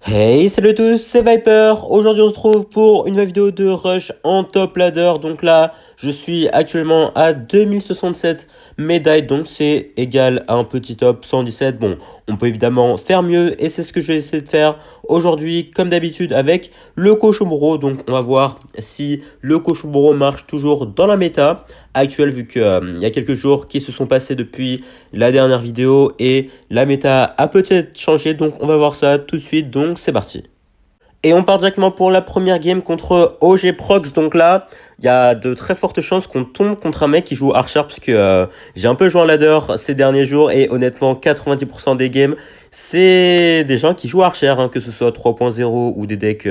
Hey, salut à tous, c'est Viper. Aujourd'hui, on se retrouve pour une nouvelle vidéo de Rush en top ladder. Donc là, je suis actuellement à 2067 médailles, donc c'est égal à un petit top 117. Bon, on peut évidemment faire mieux et c'est ce que je vais essayer de faire aujourd'hui, comme d'habitude, avec le Koshomuro. Donc, on va voir si le Koshomuro marche toujours dans la méta actuelle, vu qu'il y a quelques jours qui se sont passés depuis la dernière vidéo et la méta a peut-être changé, donc on va voir ça tout de suite, donc c'est parti. Et on part directement pour la première game contre OG Prox. Donc là, il y a de très fortes chances qu'on tombe contre un mec qui joue Archer, parce que j'ai un peu joué en ladder ces derniers jours et honnêtement 90% des games c'est des gens qui jouent Archer, hein, que ce soit 3.0 ou des decks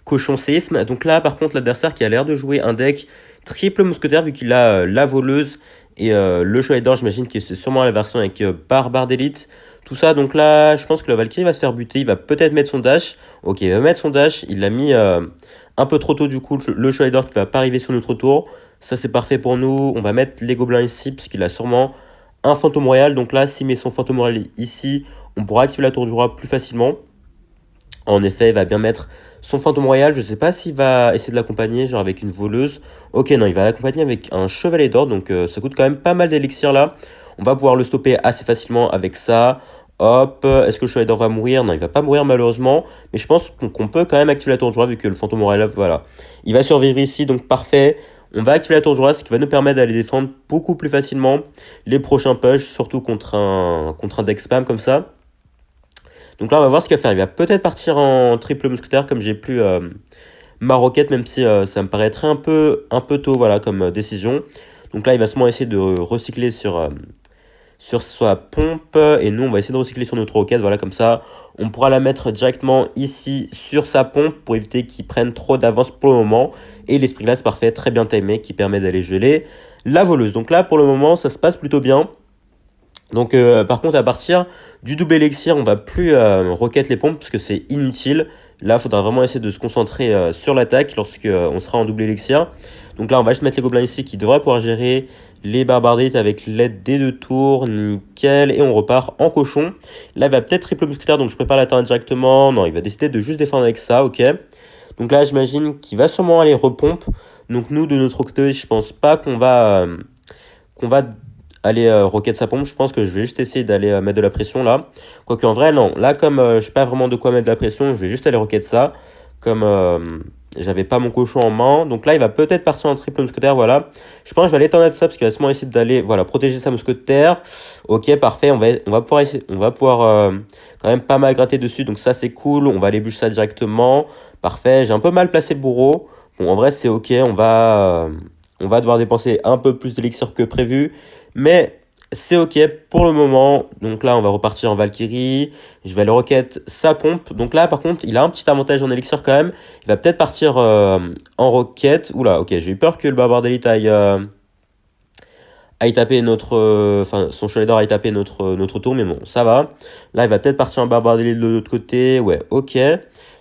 cochon séisme. Donc là par contre l'adversaire qui a l'air de jouer un deck triple mousquetaire, vu qu'il a la voleuse et le chevalier d'or, j'imagine que c'est sûrement la version avec barbare d'élite. Tout ça, donc là, je pense que la Valkyrie va se faire buter. Il va peut-être mettre son dash. Ok, il va mettre son dash. Il l'a mis un peu trop tôt, du coup, le chevalier d'or qui va pas arriver sur notre tour. Ça, c'est parfait pour nous. On va mettre les gobelins ici, parce qu'il a sûrement un fantôme royal. Donc là, s'il met son fantôme royal ici, on pourra activer la tour du roi plus facilement. En effet, il va bien mettre son fantôme royal. Je sais pas s'il va essayer de l'accompagner, genre avec une voleuse. Ok, non, il va l'accompagner avec un chevalier d'or. Donc ça coûte quand même pas mal d'élixir là. On va pouvoir le stopper assez facilement avec ça. Hop, est-ce que le chevalier d'or va mourir? Non, il va pas mourir malheureusement. Mais je pense qu'on peut quand même activer la tour du roi, vu que le fantôme royal, voilà. Il va survivre ici, donc parfait. On va activer la tour du roi, ce qui va nous permettre d'aller défendre beaucoup plus facilement les prochains push, surtout contre un deck spam comme ça. Donc là, on va voir ce qu'il va faire. Il va peut-être partir en triple mousquetaire, comme j'ai plus ma roquette, même si ça me paraîtrait un peu tôt, voilà, comme décision. Donc là, il va sûrement essayer de recycler sur sa pompe. Et nous, on va essayer de recycler sur notre roquette. Voilà, comme ça, on pourra la mettre directement ici sur sa pompe pour éviter qu'il prenne trop d'avance pour le moment. Et l'esprit glace, parfait, très bien timé, qui permet d'aller geler la voleuse. Donc là, pour le moment, ça se passe plutôt bien. Donc par contre, à partir du double élixir, on va plus requête les pompes parce que c'est inutile. Là, il faudra vraiment essayer de se concentrer sur l'attaque lorsque on sera en double élixir. Donc là, on va juste mettre les gobelins ici qui devraient pouvoir gérer les barbardites avec l'aide des deux tours. Nickel. Et on repart en cochon. Là, il va peut-être triple mousquetaire, donc je prépare l'atteinte directement. Non, il va décider de juste défendre avec ça, ok. Donc là, j'imagine qu'il va sûrement aller repompe. Donc nous, de notre côté, je pense pas qu'on va aller roquette sa pompe. Je pense que je vais juste essayer d'aller mettre de la pression là. Quoique en vrai, non. Là, comme je sais pas vraiment de quoi mettre de la pression, je vais juste aller roquette ça. Comme j'avais pas mon cochon en main. Donc là, il va peut-être partir en triple mousquetaire, voilà. Je pense que je vais aller étendre ça parce qu'il va sûrement essayer d'aller, voilà, protéger sa mousquetaire. Ok, parfait. On va pouvoir quand même pas mal gratter dessus. Donc ça, c'est cool. On va aller bûcher ça directement. Parfait. J'ai un peu mal placé le bourreau. Bon, en vrai, c'est ok. On va devoir dépenser un peu plus d'élixir que prévu. Mais c'est ok pour le moment. Donc là, on va repartir en Valkyrie. Je vais aller roquette sa pompe. Donc là, par contre, il a un petit avantage en élixir quand même. Il va peut-être partir en roquette. Oula, ok, j'ai eu peur que le barbare d'élite aille taper notre... Enfin, son chevalier d'or aille taper notre tour. Mais bon, ça va. Là, il va peut-être partir en barbare d'élite de l'autre côté. Ouais, ok.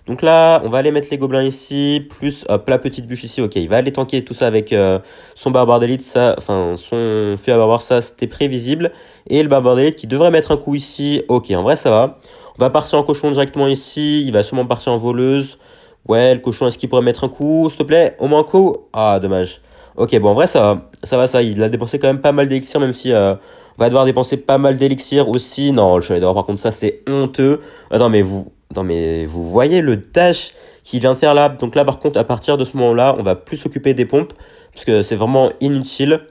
Donc là, on va aller mettre les gobelins ici, plus hop, la petite bûche ici. Ok, il va aller tanker tout ça avec son barbare d'élite. Ça, enfin, son feu à barbare, ça, c'était prévisible. Et le barbare d'élite qui devrait mettre un coup ici. Ok, en vrai, ça va. On va partir en cochon directement ici. Il va sûrement partir en voleuse. Ouais, le cochon, est-ce qu'il pourrait mettre un coup, s'il te plaît? Au moins un coup? Ah, dommage. Ok, bon, en vrai, ça va. Ça va, ça. Il a dépensé quand même pas mal d'élixir, même si on va devoir dépenser pas mal d'élixir aussi. Non, le chevalier d'or, par contre, ça, c'est honteux. Attends, mais vous voyez le dash qu'il vient de faire là. Donc là, par contre, à partir de ce moment-là, on va plus s'occuper des pompes, parce que c'est vraiment inutile.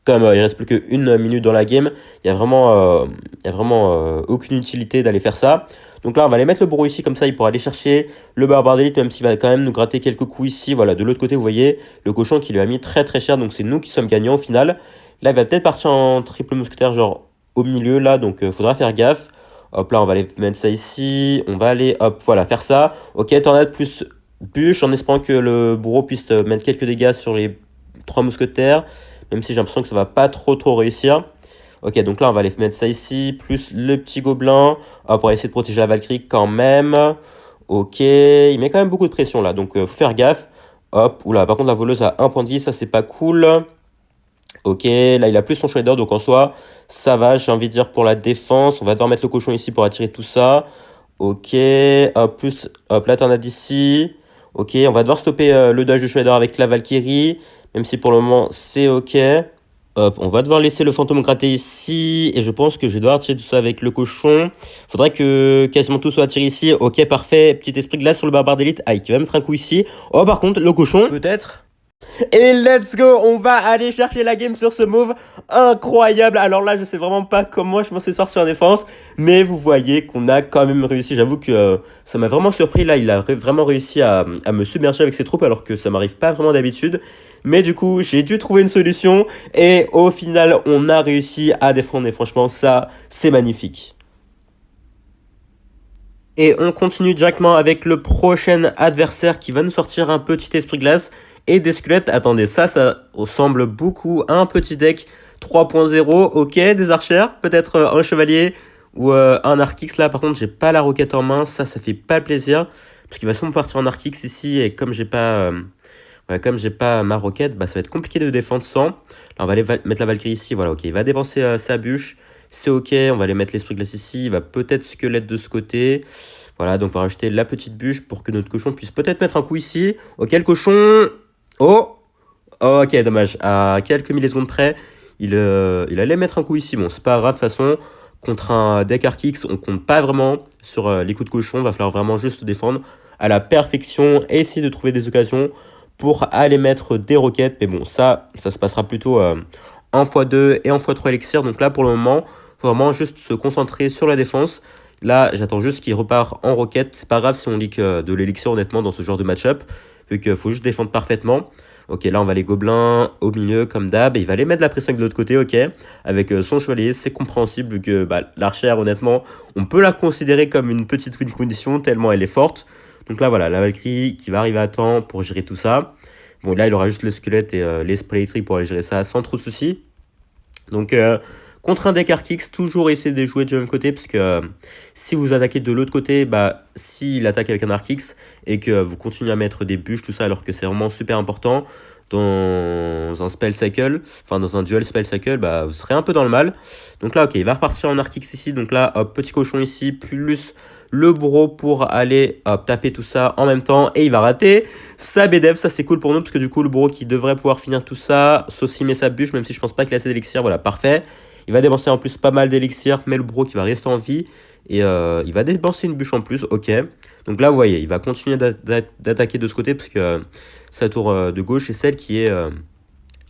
Comme il reste plus qu'une minute dans la game, il y a vraiment aucune utilité d'aller faire ça. Donc là, on va aller mettre le bourreau ici, comme ça, il pourra aller chercher le barbare d'élite, même s'il va quand même nous gratter quelques coups ici. Voilà, de l'autre côté, vous voyez, le cochon qui lui a mis très très cher, donc c'est nous qui sommes gagnants au final. Là, il va peut-être partir en triple mousquetaire, genre au milieu, là, donc faudra faire gaffe. Hop, là, on va aller mettre ça ici. On va aller, hop, voilà, faire ça. Ok, tornade plus bûche, en espérant que le bourreau puisse mettre quelques dégâts sur les trois mousquetaires. Même si j'ai l'impression que ça va pas trop réussir. Ok, donc là, on va aller mettre ça ici, plus le petit gobelin. Hop, pour essayer de protéger la Valkyrie quand même. Ok, il met quand même beaucoup de pression là, donc faut faire gaffe. Hop, oula, par contre, la voleuse a un point de vie, ça, c'est pas cool. Ok, là, il a plus son shader, donc en soi, ça va, j'ai envie de dire, pour la défense. On va devoir mettre le cochon ici pour attirer tout ça. Ok, hop, plus, hop, la tornade ici. Ok, on va devoir stopper le dodge de Shredder avec la Valkyrie, même si pour le moment c'est ok. Hop, on va devoir laisser le fantôme gratter ici, et je pense que je vais devoir tirer tout ça avec le cochon. Faudrait que quasiment tout soit tiré ici. Ok, parfait, petit esprit glace sur le barbare d'élite. Aïe, qui va mettre un coup ici. Oh, par contre, le cochon, peut-être. Et let's go, on va aller chercher la game sur ce move incroyable. Alors là, je sais vraiment pas comment je m'en suis sorti en défense, mais vous voyez qu'on a quand même réussi. J'avoue que ça m'a vraiment surpris. Là, il a vraiment réussi à me submerger avec ses troupes, alors que ça m'arrive pas vraiment d'habitude. Mais du coup, j'ai dû trouver une solution, et au final, on a réussi à défendre. Et franchement, ça, c'est magnifique. Et on continue directement avec le prochain adversaire qui va nous sortir un petit esprit glace et des squelettes. Attendez, ça ressemble beaucoup à un petit deck 3.0. Ok, des archères, peut-être un chevalier ou un Archix. Là, par contre, j'ai pas la roquette en main. Ça fait pas plaisir. Parce qu'il va sûrement partir en Archix ici. Et comme j'ai pas, ouais, comme j'ai pas ma roquette, bah, ça va être compliqué de défendre sans. Là, on va aller mettre la Valkyrie ici. Voilà, ok, il va dépenser sa bûche. C'est ok, on va aller mettre l'esprit glace ici. Il va peut-être squelette de ce côté. Voilà, donc on va rajouter la petite bûche pour que notre cochon puisse peut-être mettre un coup ici. Ok, le cochon. Oh, ok, dommage. À quelques millisecondes près, il allait mettre un coup ici. Bon, c'est pas grave, de toute façon. Contre un deck Archix, on compte pas vraiment sur les coups de cochon. Va falloir vraiment juste défendre à la perfection et essayer de trouver des occasions pour aller mettre des roquettes. Mais bon, ça se passera plutôt en x2 et en x3 élixir. Donc là, pour le moment, faut vraiment juste se concentrer sur la défense. Là, j'attends juste qu'il repart en roquette. C'est pas grave si on leak de l'élixir, honnêtement, dans ce genre de match-up, vu qu'il faut juste défendre parfaitement. Ok, là, on va les gobelins au milieu, comme d'hab. Et il va aller mettre la pression de l'autre côté, ok. Avec son chevalier, c'est compréhensible, vu que bah, l'archère, honnêtement, on peut la considérer comme une petite win condition, tellement elle est forte. Donc là, voilà, la Valkyrie qui va arriver à temps pour gérer tout ça. Bon, là, il aura juste le squelette et l'esprit électrique pour aller gérer ça sans trop de soucis. Donc, contre un deck Archix, toujours essayer de jouer du même côté, parce que si vous attaquez de l'autre côté, bah, s'il attaque avec un Archix et que vous continuez à mettre des bûches, tout ça, alors que c'est vraiment super important dans un spell cycle, enfin dans un duel spell cycle, bah, vous serez un peu dans le mal. Donc là, ok, il va repartir en Archix ici. Donc là, hop, petit cochon ici, plus le bourreau pour aller hop, taper tout ça en même temps. Et il va rater sa BDF, ça c'est cool pour nous, parce que du coup, le bourreau qui devrait pouvoir finir tout ça, sauf s'il met sa bûche, même si je pense pas qu'il a assez d'élixir, voilà, parfait. Il va dépenser en plus pas mal d'élixir, mais le bourreau qui va rester en vie. Et il va dépenser une bûche en plus, ok. Donc là, vous voyez, il va continuer d'attaquer de ce côté, parce que sa tour de gauche est celle qui est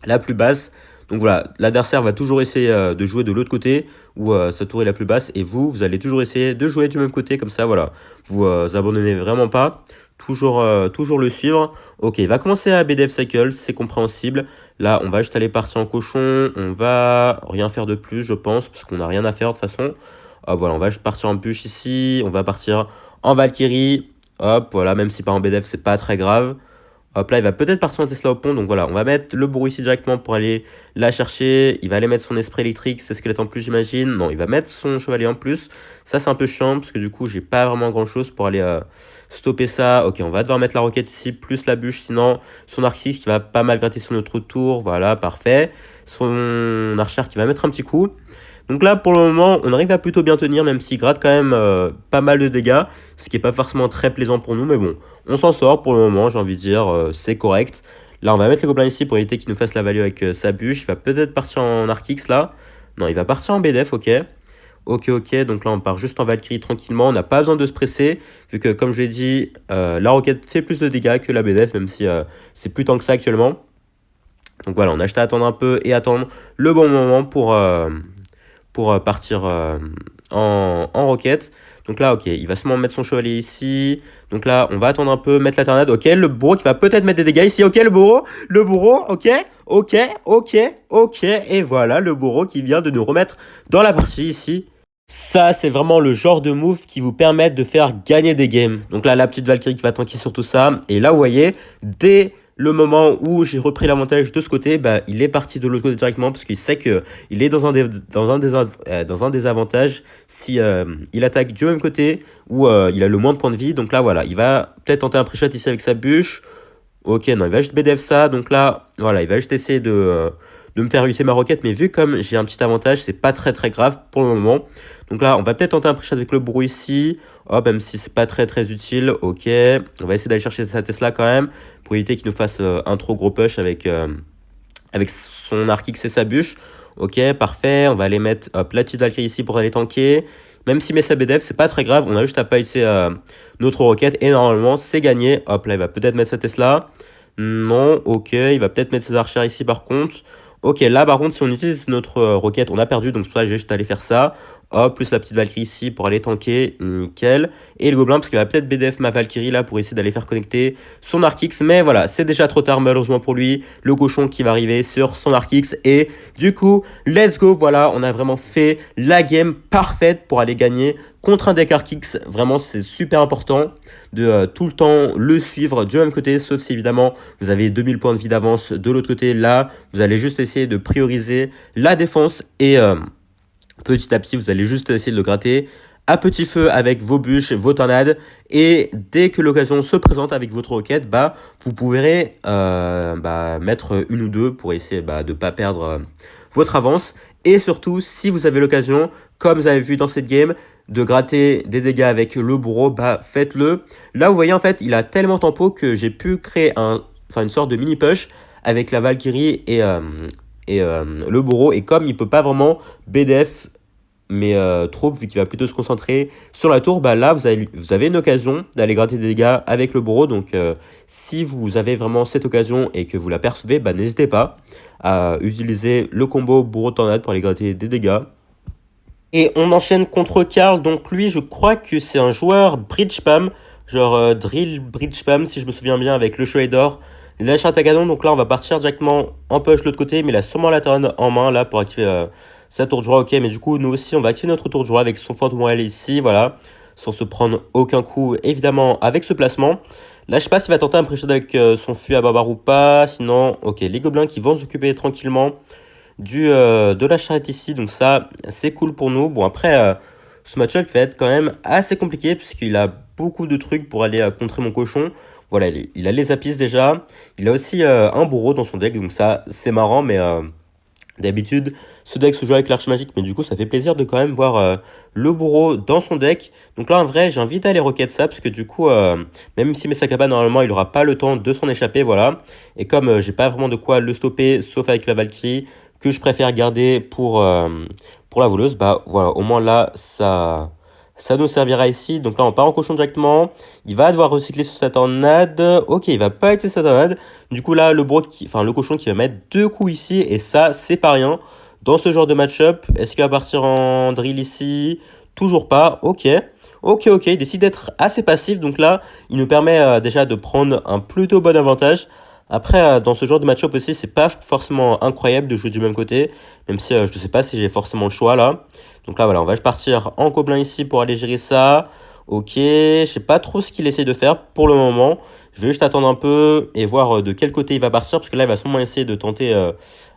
la plus basse. Donc voilà, l'adversaire va toujours essayer de jouer de l'autre côté, où sa tour est la plus basse. Et vous allez toujours essayer de jouer du même côté, comme ça, voilà. Vous abandonnez vraiment pas. Toujours le suivre. Ok, il va commencer à BDF Cycle, c'est compréhensible. Là, on va juste aller partir en cochon. On va rien faire de plus, je pense, parce qu'on n'a rien à faire de toute façon. Voilà, on va juste partir en bûche ici. On va partir en Valkyrie. Hop, voilà, même si pas en BDF, c'est pas très grave. Hop là, il va peut-être partir en Tesla au pont. Donc voilà, on va mettre le bourreau ici directement pour aller la chercher. Il va aller mettre son esprit électrique, ses squelettes en plus, j'imagine. Non, il va mettre son chevalier en plus. Ça, c'est un peu chiant parce que du coup, j'ai pas vraiment grand-chose pour aller stopper ça. Ok, on va devoir mettre la roquette ici, plus la bûche. Sinon, son Arxis qui va pas mal gratter sur notre tour. Voilà, parfait. Son archer qui va mettre un petit coup. Donc là, pour le moment, on arrive à plutôt bien tenir, même s'il gratte quand même pas mal de dégâts, ce qui n'est pas forcément très plaisant pour nous, mais bon, on s'en sort pour le moment, j'ai envie de dire, c'est correct. Là, on va mettre les gobelins ici pour éviter qu'il nous fasse la value avec sa bûche. Il va peut-être partir en Archix, là. Non, il va partir en BDF, ok. Ok, donc là, on part juste en Valkyrie tranquillement, on n'a pas besoin de se presser, vu que, comme je l'ai dit, la roquette fait plus de dégâts que la BDF, même si c'est plus tant que ça actuellement. Donc voilà, on a juste à attendre un peu et attendre le bon moment pour partir en roquette. Donc là, ok, il va seulement mettre son chevalier ici. Donc là, on va attendre un peu, mettre la tornade. Ok, le bourreau qui va peut-être mettre des dégâts ici. Ok, le bourreau, ok. Et voilà, le bourreau qui vient de nous remettre dans la partie ici. Ça, c'est vraiment le genre de move qui vous permet de faire gagner des games. Donc là, la petite Valkyrie qui va tanker sur tout ça. Et là, vous voyez, dès le moment où j'ai repris l'avantage de ce côté, bah, il est parti de l'autre côté directement parce qu'il sait qu'il est dans un désavantage si il attaque du même côté où il a le moins de points de vie. Donc là, voilà, il va peut-être tenter un pré-shot ici avec sa bûche. Ok, non, il va juste BDF ça. Donc là, voilà, il va juste essayer de me faire réussir ma roquette, mais vu comme j'ai un petit avantage, c'est pas très très grave pour le moment. Donc là, on va peut-être tenter un pré-shot avec le bourreau ici. Hop, même si c'est pas très très utile. Ok, on va essayer d'aller chercher sa Tesla quand même, pour éviter qu'il nous fasse un trop gros push avec son Arc X et sa bûche. Ok, parfait, on va aller mettre hop, la petite Valkyrie ici pour aller tanker. Même si met sa BDF, c'est pas très grave, on a juste à pas utiliser notre roquette et normalement c'est gagné. Hop, là il va peut-être mettre sa Tesla. Non, ok, il va peut-être mettre ses archères ici par contre. Ok, là par contre si on utilise notre roquette, on a perdu, donc c'est pour ça que j'ai juste allé faire ça. Hop, plus la petite Valkyrie ici pour aller tanker, nickel. Et le gobelin parce qu'il va peut-être BDF ma Valkyrie là pour essayer d'aller faire connecter son Arc X. Mais voilà, c'est déjà trop tard malheureusement pour lui. Le cochon qui va arriver sur son Arc X. Et du coup, let's go, voilà, on a vraiment fait la game parfaite pour aller gagner contre un deck Arc X. Vraiment, c'est super important de tout le temps le suivre du même côté, sauf si évidemment vous avez 2000 points de vie d'avance de l'autre côté. Là, vous allez juste essayer de prioriser la défense et petit à petit, vous allez juste essayer de le gratter à petit feu avec vos bûches, vos tornades. Et dès que l'occasion se présente avec votre roquette, vous pourrez mettre une ou deux pour essayer de ne pas perdre votre avance. Et surtout, si vous avez l'occasion, comme vous avez vu dans cette game, de gratter des dégâts avec le bourreau, faites-le. Là, vous voyez, en fait, il a tellement tempo que j'ai pu créer une sorte de mini push avec la Valkyrie et le bourreau. Et comme il peut pas vraiment BDF mais troupe, vu qu'il va plutôt se concentrer sur la tour, là vous avez une occasion d'aller gratter des dégâts avec le bourreau. Donc si vous avez vraiment cette occasion et que vous la percevez, n'hésitez pas à utiliser le combo bourreau tornade pour aller gratter des dégâts. Et on enchaîne contre Karl. Donc lui, je crois que c'est un joueur bridge spam, genre drill bridge spam si je me souviens bien, avec le chevalier d'or, la charte à canon. Donc là on va partir directement en push de l'autre côté, mais il a sûrement la turn en main là pour activer sa tour de joie. Ok, mais du coup nous aussi on va activer notre tour de joie avec son fantôme royal ici, voilà, sans se prendre aucun coup évidemment avec ce placement. Là je sais pas s'il va tenter un pré-shot avec son fût à barbare ou pas. Sinon ok, les gobelins qui vont s'occuper tranquillement de la charrette ici, donc ça c'est cool pour nous. Bon après ce match-up va être quand même assez compliqué puisqu'il a beaucoup de trucs pour aller contrer mon cochon. Voilà, il a les apis déjà, il a aussi un bourreau dans son deck, donc ça c'est marrant. Mais d'habitude ce deck se joue avec l'arche magique, mais du coup ça fait plaisir de quand même voir le bourreau dans son deck. Donc là en vrai j'ai envie d'aller rocket ça, parce que du coup même si Mesakaba normalement il aura pas le temps de s'en échapper, voilà. Et comme j'ai pas vraiment de quoi le stopper sauf avec la Valkyrie, que je préfère garder pour la voleuse, voilà, au moins là ça nous servira ici. Donc là on part en cochon directement, il va devoir recycler sur sa tornade. Ok, il va pas être sa tornade, du coup là le cochon qui va mettre 2 coups ici, et ça c'est pas rien dans ce genre de match-up. Est-ce qu'il va partir en drill ici? Toujours pas. Ok, il décide d'être assez passif, donc là il nous permet déjà de prendre un plutôt bon avantage. Après, dans ce genre de match-up aussi, c'est pas forcément incroyable de jouer du même côté, même si je ne sais pas si j'ai forcément le choix là. Donc là, voilà, on va partir en gobelin ici pour aller gérer ça. Ok, je sais pas trop ce qu'il essaie de faire pour le moment. Je vais juste attendre un peu et voir de quel côté il va partir, parce que là, il va sûrement essayer de tenter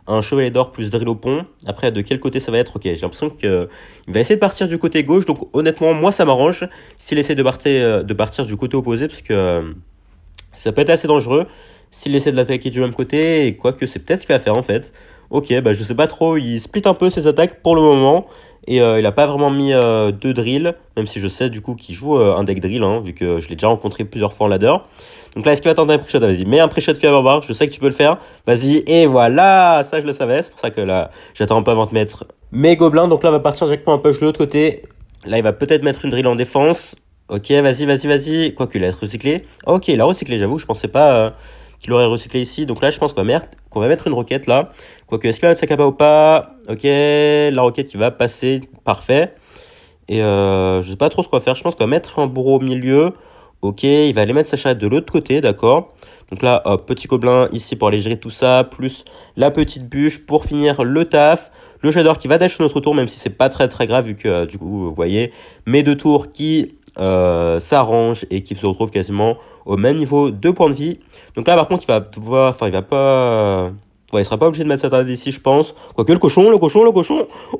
un chevalier d'or plus drill au pont. Après, de quel côté ça va être? Ok, j'ai l'impression qu'il va essayer de partir du côté gauche, donc honnêtement, moi, ça m'arrange s'il essaie de partir du côté opposé, parce que ça peut être assez dangereux s'il essaie de l'attaquer du même côté, et quoique c'est peut-être ce qu'il va faire en fait. Ok, je sais pas trop, il split un peu ses attaques pour le moment, et il a pas vraiment mis de drill, même si je sais du coup qu'il joue un deck drill, vu que je l'ai déjà rencontré plusieurs fois en ladder. Donc là, est-ce qu'il va tenter un pré-shot? Vas-y, mets un pré-shot Firebar, je sais que tu peux le faire, vas-y, et voilà, ça je le savais, c'est pour ça que là, j'attends un peu avant de mettre mes gobelins. Donc là, on va partir directement un push de l'autre côté, là il va peut-être mettre une drill en défense. Ok, vas-y. Quoique, il a recyclé. Ok, il a recyclé, j'avoue. Je pensais pas qu'il aurait recyclé ici. Donc là, je pense qu'on va mettre une roquette là. Quoique, est-ce qu'il va mettre sa capa ou pas? Ok, la roquette qui va passer. Parfait. Et je sais pas trop ce qu'on va faire. Je pense qu'on va mettre un bourreau au milieu. Ok, il va aller mettre sa charrette de l'autre côté, d'accord. Donc là, hop, petit gobelin ici pour aller gérer tout ça. Plus la petite bûche pour finir le taf. Le shader qui va dash sur notre tour, même si c'est pas très très grave, vu que du coup, vous voyez, mes 2 tours qui s'arrange et qui se retrouve quasiment au même niveau de points de vie. Donc là par contre il va devoir, il va pas, il sera pas obligé de mettre sa tornade ici, je pense. Quoique le cochon,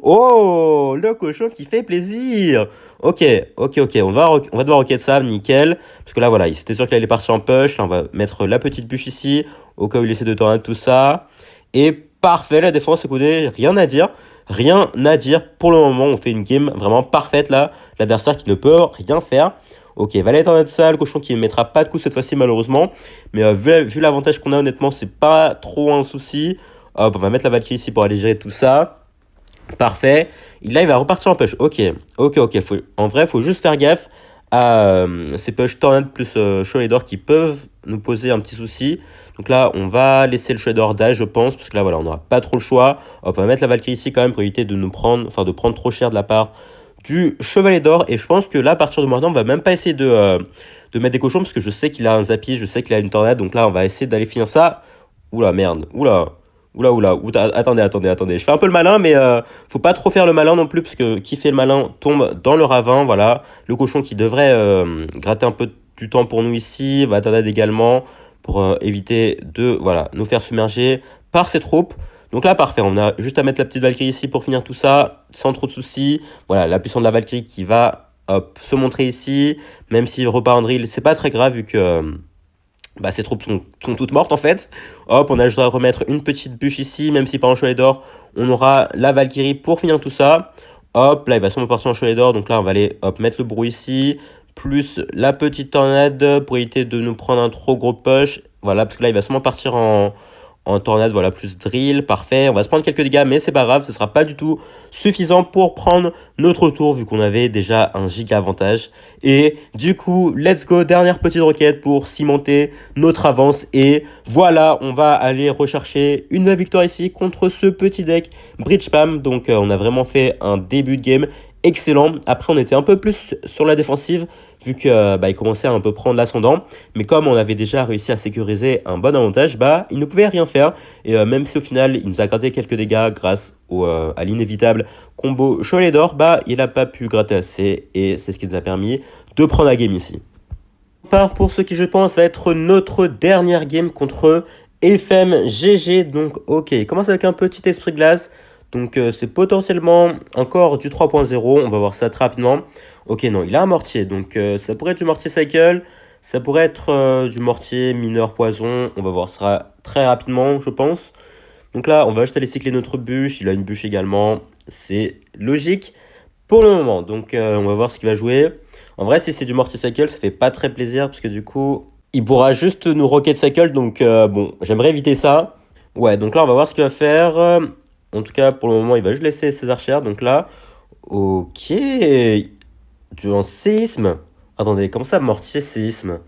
oh, le cochon qui fait plaisir. Ok, on va devoir rocket ça, nickel, parce que là voilà, c'était sûr qu'il allait partir en push. Là on va mettre la petite bûche ici au cas où il essaie de tornade tout ça. Et parfait, la défense, écoutez, rien à dire. Rien à dire. Pour le moment, on fait une game vraiment parfaite là. L'adversaire qui ne peut rien faire. Ok, valet en de ça, le cochon qui ne mettra pas de coup cette fois-ci malheureusement. Mais vu l'avantage qu'on a honnêtement, c'est pas trop un souci. Hop, on va mettre la Valkyrie ici pour aller gérer tout ça. Parfait. Là, il va repartir en push. Ok, ok. En vrai, il faut juste faire gaffe à ces push tornades plus Chevalier d'or qui peuvent nous poser un petit souci. Donc là, on va laisser le Chevalier d'or d'âge, je pense, parce que là, voilà, on n'aura pas trop le choix. Hop, on va mettre la Valkyrie ici quand même pour éviter de nous prendre, enfin, de prendre trop cher de la part du Chevalier d'or. Et je pense que là, à partir de maintenant, on va même pas essayer de mettre des cochons parce que je sais qu'il a un Zappy, je sais qu'il a une tornade. Donc là, on va essayer d'aller finir ça. Oula, merde. Attendez. Je fais un peu le malin, mais faut pas trop faire le malin non plus, parce que qui fait le malin tombe dans le ravin, voilà. Le cochon qui devrait gratter un peu du temps pour nous ici, va attendre également, pour éviter de voilà, nous faire submerger par ses troupes. Donc là, parfait, on a juste à mettre la petite Valkyrie ici pour finir tout ça, sans trop de soucis. Voilà, la puissance de la Valkyrie qui va hop, se montrer ici, même s'il repart en drill, c'est pas très grave, vu que... bah, ces troupes sont toutes mortes en fait. Hop, on a juste à remettre une petite bûche ici, même si pas en Chevalier d'or, on aura la Valkyrie pour finir tout ça. Hop, là il va sûrement partir en Chevalier d'or, donc là on va aller hop, mettre le bruit ici, plus la petite tornade pour éviter de nous prendre un trop gros push. Voilà, parce que là il va sûrement partir en tornade, voilà, plus drill, parfait. On va se prendre quelques dégâts, mais c'est pas grave, ce sera pas du tout suffisant pour prendre notre tour, vu qu'on avait déjà un giga avantage. Et du coup, let's go, dernière petite requête pour cimenter notre avance. Et voilà, on va aller rechercher une nouvelle victoire ici contre ce petit deck Bridge Spam. Donc on a vraiment fait un début de game excellent. Après, on était un peu plus sur la défensive, vu que il commençait à un peu prendre l'ascendant. Mais comme on avait déjà réussi à sécuriser un bon avantage, il ne pouvait rien faire. Et même si au final, il nous a gratté quelques dégâts grâce à l'inévitable combo Chevalier d'or, il n'a pas pu gratter assez. Et c'est ce qui nous a permis de prendre la game ici. Pour ce qui, je pense, va être notre dernière game contre FMGG. Donc, ok, il commence avec un petit esprit glace. Donc, c'est potentiellement encore du 3.0. On va voir ça très rapidement. Ok, non, il a un mortier. Donc, ça pourrait être du mortier cycle. Ça pourrait être du mortier mineur poison. On va voir ça très rapidement, je pense. Donc là, on va juste aller cycler notre bûche. Il a une bûche également. C'est logique pour le moment. Donc, on va voir ce qu'il va jouer. En vrai, si c'est du mortier cycle, ça fait pas très plaisir, parce que du coup, il pourra juste nous rocket cycle. Donc, bon, j'aimerais éviter ça. Ouais, donc là, on va voir ce qu'il va faire. En tout cas, pour le moment, il va juste laisser ses archères. Donc là, ok. Un séisme. Attendez, comment ça, mortier séisme?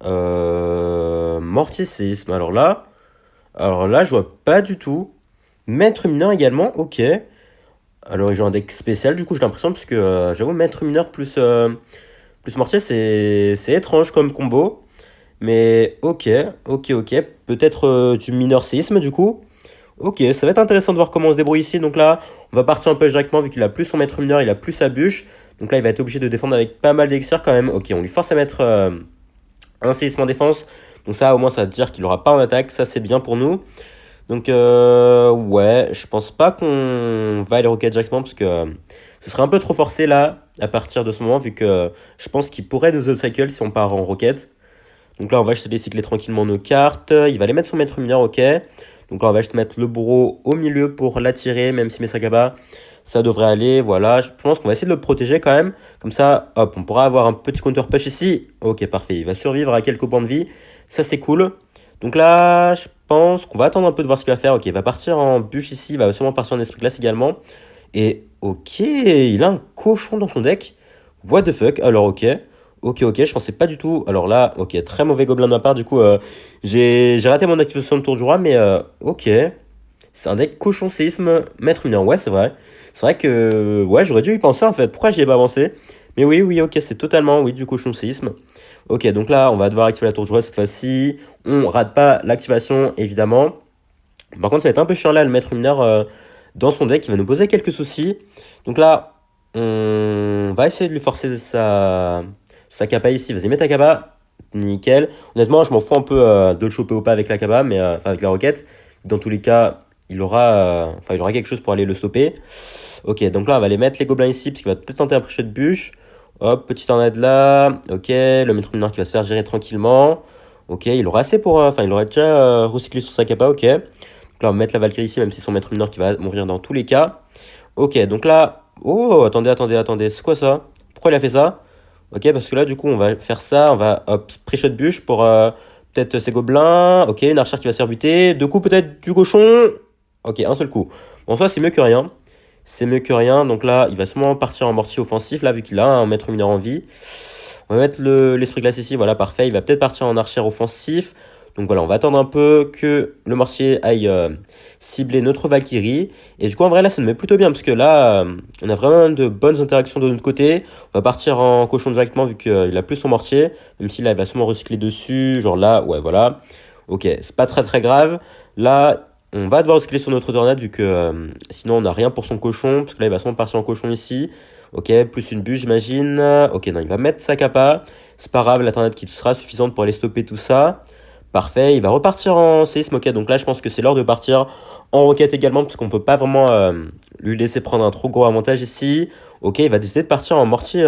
Mortier séisme. Alors là, je vois pas du tout. Maître mineur également, ok. Alors, ils ont un deck spécial, du coup, j'ai l'impression, parce que j'avoue, maître mineur plus mortier, c'est étrange comme combo. Mais ok. Peut-être du mineur séisme, du coup. Ok, ça va être intéressant de voir comment on se débrouille ici. Donc là, on va partir un peu directement, vu qu'il a plus son maître mineur, il a plus sa bûche. Donc là, il va être obligé de défendre avec pas mal d'élixir quand même. Ok, on lui force à mettre un séisme en défense. Donc ça, au moins, ça veut dire qu'il n'aura pas en attaque. Ça, c'est bien pour nous. Donc, ouais, je pense pas qu'on va aller rocket directement, parce que ce serait un peu trop forcé là, à partir de ce moment, vu que je pense qu'il pourrait nous cycle si on part en rocket. Donc là, on va juste aller cycler tranquillement nos cartes. Il va aller mettre son maître mineur, ok. Donc là, on va juste mettre le bourreau au milieu pour l'attirer, même si Mesagaba, ça devrait aller. Voilà, je pense qu'on va essayer de le protéger quand même. Comme ça, hop, on pourra avoir un petit counter push ici. Ok, parfait, il va survivre à quelques points de vie. Ça, c'est cool. Donc là, je pense qu'on va attendre un peu de voir ce qu'il va faire. Ok, il va partir en bûche ici, il va sûrement partir en esprit glace également. Et ok, il a un cochon dans son deck. What the fuck? Alors ok, je pensais pas du tout. Alors là, ok, très mauvais gobelin de ma part. Du coup, j'ai raté mon activation de tour du roi, mais ok. C'est un deck cochon séisme, maître mineur. Ouais, c'est vrai. C'est vrai que ouais, j'aurais dû y penser en fait. Pourquoi j'y ai pas pensé? Mais oui, ok, c'est totalement oui, du cochon séisme. Ok, donc là, on va devoir activer la tour du roi cette fois-ci. On rate pas l'activation, évidemment. Par contre, ça va être un peu chiant là, le maître mineur dans son deck. Il va nous poser quelques soucis. Donc là, on va essayer de lui forcer sa capa ici. Vas-y, mets ta capa. Nickel. Honnêtement, je m'en fous un peu de le choper ou pas avec la capa, mais enfin avec la roquette. Dans tous les cas, il aura quelque chose pour aller le stopper. Ok, donc là, on va aller mettre les gobelins ici, parce qu'il va peut-être tenter un prêcher de bûche. Hop, petite tornade là. Ok, le maître mineur qui va se faire gérer tranquillement. Ok, il aura assez pour... il aurait déjà recyclé sur sa capa, ok. Donc là, on va mettre la Valkyrie ici, même si c'est son maître mineur qui va mourir dans tous les cas. Ok, donc là... Oh, attendez. C'est quoi ça? Pourquoi il a fait ça? Ok, parce que là, du coup, on va faire ça. On va, hop, pré-shot bûche pour peut-être ces gobelins. Ok, une archère qui va se faire buter. Deux coups, peut-être du cochon. Ok, un seul coup. Bon, en soi, c'est mieux que rien. C'est mieux que rien. Donc là, il va sûrement partir en mortier offensif, là, vu qu'il a un maître mineur en vie. On va mettre l'esprit glace ici. Voilà, parfait. Il va peut-être partir en archère offensif. Donc voilà, on va attendre un peu que le mortier aille cibler notre Valkyrie. Et du coup, en vrai, là, ça me met plutôt bien. Parce que là, on a vraiment de bonnes interactions de notre côté. On va partir en cochon directement, vu qu'il a plus son mortier. Même si là, il va sûrement recycler dessus. Genre là, ouais, voilà. Ok, c'est pas très grave. Là, on va devoir recycler sur notre tornade, vu que sinon, on n'a rien pour son cochon. Parce que là, il va sûrement partir en cochon ici. Ok, plus une bûche, j'imagine. Ok, non, il va mettre sa capa. C'est pas grave, la tornade qui sera suffisante pour aller stopper tout ça. Parfait, il va repartir en séisme. Ok, donc là, je pense que c'est l'heure de partir en roquette également, parce qu'on peut pas vraiment lui laisser prendre un trop gros avantage ici. Ok, il va décider de partir en mortier,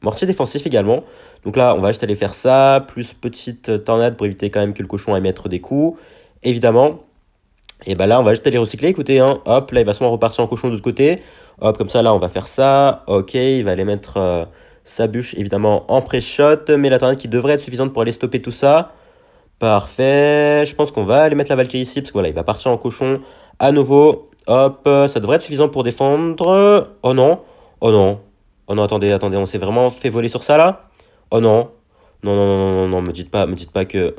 mortier défensif également. Donc là, on va juste aller faire ça, plus petite tornade pour éviter quand même que le cochon aille mettre des coups, évidemment. Et bah là, on va juste aller recycler. Écoutez, hein, hop, là, il va sûrement repartir en cochon de l'autre côté. Hop, comme ça, là, on va faire ça. Ok, il va aller mettre sa bûche, évidemment, en pré-shot. Mais la tornade qui devrait être suffisante pour aller stopper tout ça. Parfait. Je pense qu'on va aller mettre la Valkyrie ici, parce que voilà, il va partir en cochon à nouveau. Hop, ça devrait être suffisant pour défendre. Oh non. Oh non. Oh non, attendez, on s'est vraiment fait voler sur ça, là. Oh non. Non, me dites pas que...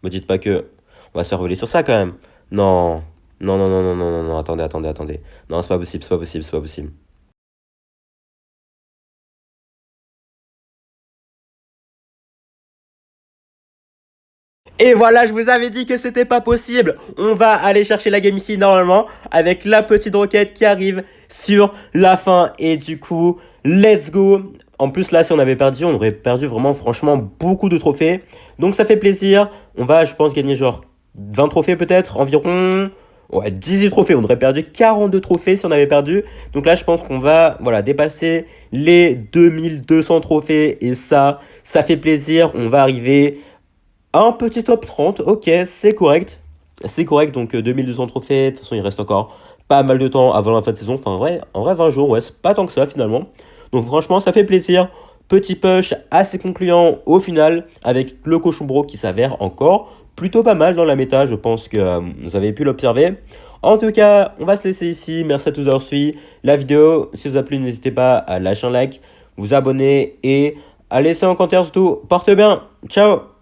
On va se faire voler sur ça, quand même. Non. Non, attendez. Non, c'est pas possible. Et voilà, je vous avais dit que c'était pas possible. On va aller chercher la game ici normalement avec la petite roquette qui arrive sur la fin. Et du coup, let's go. En plus là, si on avait perdu, on aurait perdu vraiment franchement beaucoup de trophées. Donc ça fait plaisir. On va, je pense, gagner genre 20 trophées peut-être environ. Ouais, 18 trophées. On aurait perdu 42 trophées si on avait perdu. Donc là, je pense qu'on va voilà, dépasser les 2200 trophées. Et ça fait plaisir. On va arriver un petit top 30, ok, c'est correct. C'est correct, donc 2200 trophées. De toute façon, il reste encore pas mal de temps avant la fin de saison. Enfin, en vrai 20 jours, ouais, c'est pas tant que ça finalement. Donc franchement, ça fait plaisir. Petit push assez concluant au final, avec le cochon bro qui s'avère encore plutôt pas mal dans la méta. Je pense que vous avez pu l'observer. En tout cas, on va se laisser ici. Merci à tous d'avoir suivi la vidéo. Si ça vous a plu, n'hésitez pas à lâcher un like, vous abonner et à laisser un commentaire surtout. Portez bien. Ciao.